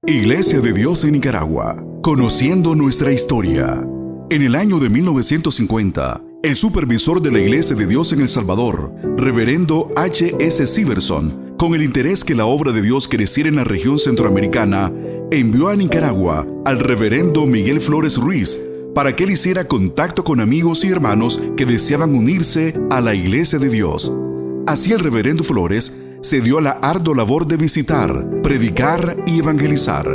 Iglesia de Dios en Nicaragua, conociendo nuestra historia. En el año de 1950, el supervisor de la Iglesia de Dios en El Salvador, reverendo H.S. Siverson, con el interés que la obra de Dios creciera en la región centroamericana, envió a Nicaragua al reverendo Miguel Flores Ruiz para que él hiciera contacto con amigos y hermanos que deseaban unirse a la Iglesia de Dios. Así el reverendo Flores se dio a la ardua labor de visitar, predicar y evangelizar.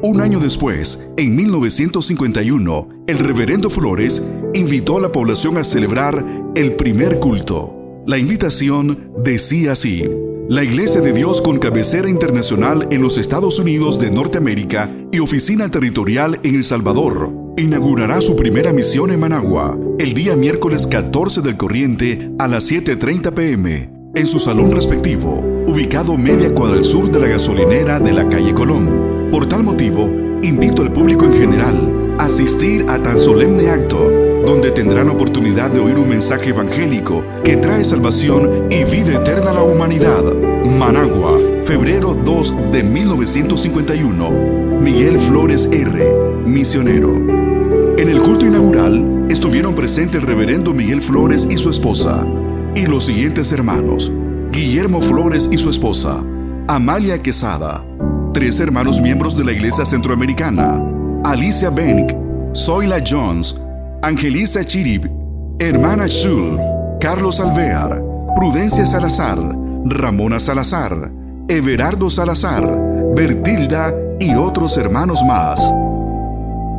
Un año después, en 1951, el reverendo Flores invitó a la población a celebrar el primer culto. La invitación decía así: la Iglesia de Dios con cabecera internacional en los Estados Unidos de Norteamérica y oficina territorial en El Salvador, inaugurará su primera misión en Managua, el día miércoles 14 del corriente a las 7:30 p.m., en su salón respectivo, ubicado media cuadra al sur de la gasolinera de la calle Colón. Por tal motivo, invito al público en general a asistir a tan solemne acto, donde tendrán oportunidad de oír un mensaje evangélico que trae salvación y vida eterna a la humanidad. Managua, febrero 2 de 1951. Miguel Flores R., misionero. En el culto inaugural estuvieron presentes el reverendo Miguel Flores y su esposa, y los siguientes hermanos: Guillermo Flores y su esposa, Amalia Quesada, 3 hermanos miembros de la Iglesia Centroamericana, Alicia Benck, Zoila Jones, Angelisa Chirib, hermana Schul, Carlos Alvear, Prudencia Salazar, Ramona Salazar, Everardo Salazar, Bertilda y otros hermanos más.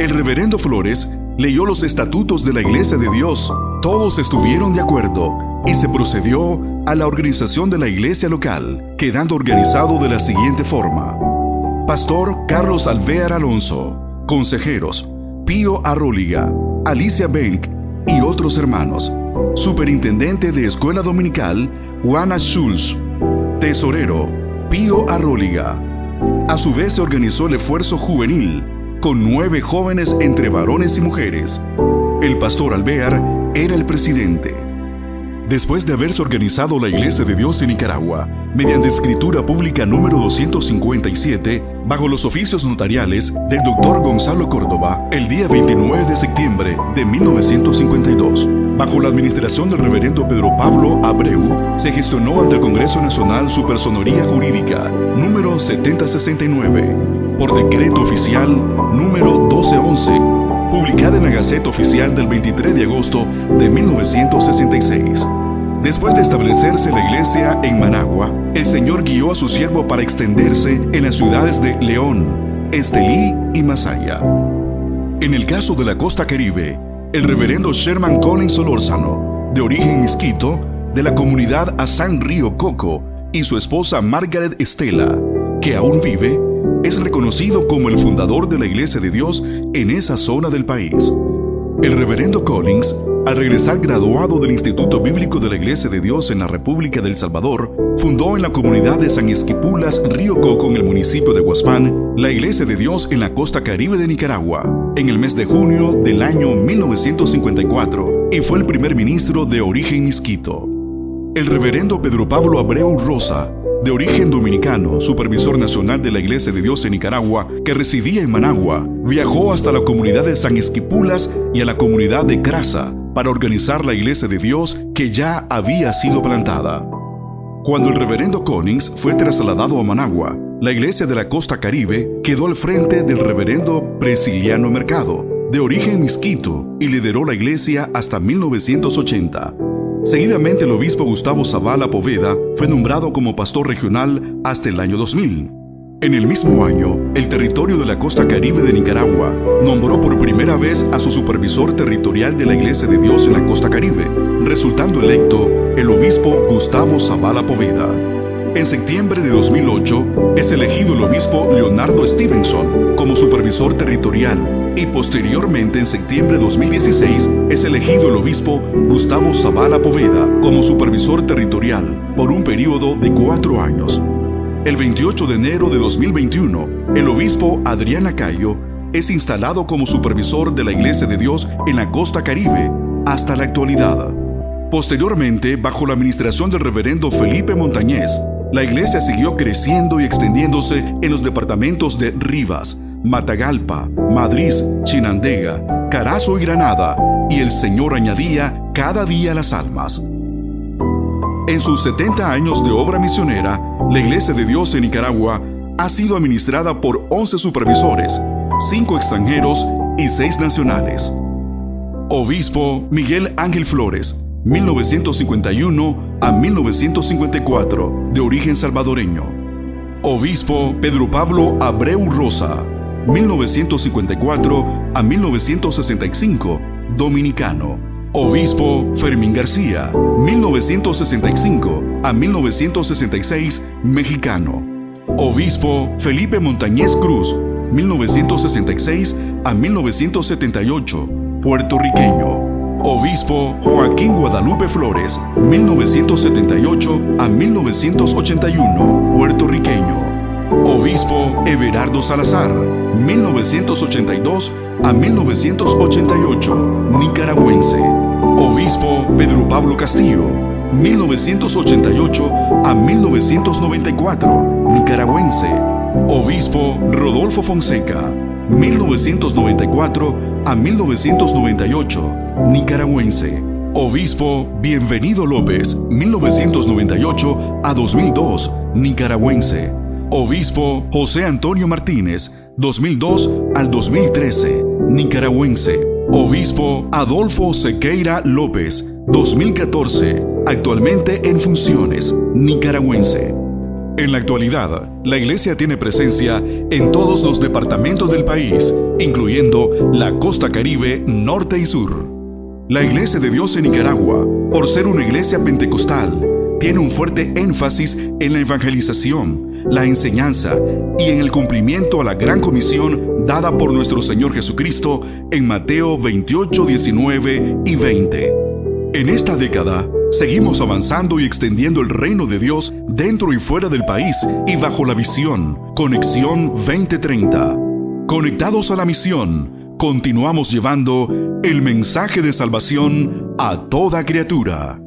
El reverendo Flores leyó los estatutos de la Iglesia de Dios. Todos estuvieron de acuerdo y se procedió a la organización de la iglesia local, quedando organizado de la siguiente forma: Pastor Carlos Alvear Alonso, consejeros Pío Arróliga, Alicia Benck y otros hermanos, superintendente de escuela dominical Juana Schulz, tesorero Pío Arróliga. A su vez se organizó el esfuerzo juvenil, con 9 jóvenes entre varones y mujeres. El pastor Alvear era el presidente. Después de haberse organizado la Iglesia de Dios en Nicaragua, mediante escritura pública número 257, bajo los oficios notariales del Dr. Gonzalo Córdoba, el día 29 de septiembre de 1952, bajo la administración del reverendo Pedro Pablo Abreu, se gestionó ante el Congreso Nacional su personería jurídica número 7069, por decreto oficial número 1211, publicada en la Gaceta Oficial del 23 de agosto de 1966. Después de establecerse la iglesia en Managua, el Señor guió a su siervo para extenderse en las ciudades de León, Estelí y Masaya. En el caso de la costa caribe, el reverendo Sherman Collins Solórzano, de origen misquito, de la comunidad Asán Río Coco, y su esposa Margaret Estela, que aún vive, es reconocido como el fundador de la Iglesia de Dios en esa zona del país. El reverendo Collins, al regresar graduado del Instituto Bíblico de la Iglesia de Dios en la República de El Salvador, fundó en la comunidad de San Esquipulas, Río Coco, en el municipio de Guaspán, la Iglesia de Dios en la costa caribe de Nicaragua, en el mes de junio del año 1954, y fue el primer ministro de origen misquito. El reverendo Pedro Pablo Abreu Rosa, de origen dominicano, supervisor nacional de la Iglesia de Dios en Nicaragua, que residía en Managua, viajó hasta la comunidad de San Esquipulas y a la comunidad de Crasa para organizar la Iglesia de Dios que ya había sido plantada. Cuando el reverendo Collins fue trasladado a Managua, la Iglesia de la Costa Caribe quedó al frente del reverendo Presiliano Mercado, de origen misquito, y lideró la iglesia hasta 1980. Seguidamente el obispo Gustavo Zavala Poveda fue nombrado como pastor regional hasta el año 2000. En el mismo año, el territorio de la costa caribe de Nicaragua nombró por primera vez a su supervisor territorial de la Iglesia de Dios en la costa caribe, resultando electo el obispo Gustavo Zavala Poveda. En septiembre de 2008 es elegido el obispo Leonardo Stevenson como supervisor territorial, y posteriormente en septiembre de 2016 es elegido el obispo Gustavo Zavala Poveda como supervisor territorial por un periodo de 4 años. El 28 de enero de 2021, el obispo Adrián Acayo es instalado como supervisor de la Iglesia de Dios en la costa caribe hasta la actualidad. Posteriormente, bajo la administración del reverendo Felipe Montañez, La iglesia siguió creciendo y extendiéndose en los departamentos de Rivas, Matagalpa, Madrid, Chinandega, Carazo y Granada, y el Señor añadía cada día las almas. En sus 70 años de obra misionera, la Iglesia de Dios en Nicaragua ha sido administrada por 11 supervisores, 5 extranjeros y 6 nacionales. Obispo Miguel Ángel Flores, 1951 a 1954, de origen salvadoreño. Obispo Pedro Pablo Abreu Rosa, 1954 a 1965, dominicano. Obispo Fermín García, 1965 a 1966, mexicano. Obispo Felipe Montañez Cruz, 1966 a 1978, puertorriqueño. Obispo Joaquín Guadalupe Flores, 1978 a 1981, puertorriqueño. Obispo Everardo Salazar, 1982 a 1988, nicaragüense. Obispo Pedro Pablo Castillo, 1988 a 1994, nicaragüense. Obispo Rodolfo Fonseca, 1994 a 1998, nicaragüense. Obispo Bienvenido López, 1998 a 2002, nicaragüense. Obispo José Antonio Martínez, 2002 al 2013, nicaragüense. Obispo Adolfo Sequeira López, 2014, actualmente en funciones, nicaragüense. En la actualidad, la Iglesia tiene presencia en todos los departamentos del país, incluyendo la costa caribe, norte y sur. La Iglesia de Dios en Nicaragua, por ser una iglesia pentecostal, tiene un fuerte énfasis en la evangelización, la enseñanza y en el cumplimiento a la gran comisión dada por nuestro Señor Jesucristo en Mateo 28, 19 y 20. En esta década, seguimos avanzando y extendiendo el reino de Dios dentro y fuera del país y bajo la visión Conexión 2030. Conectados a la misión, continuamos llevando el mensaje de salvación a toda criatura.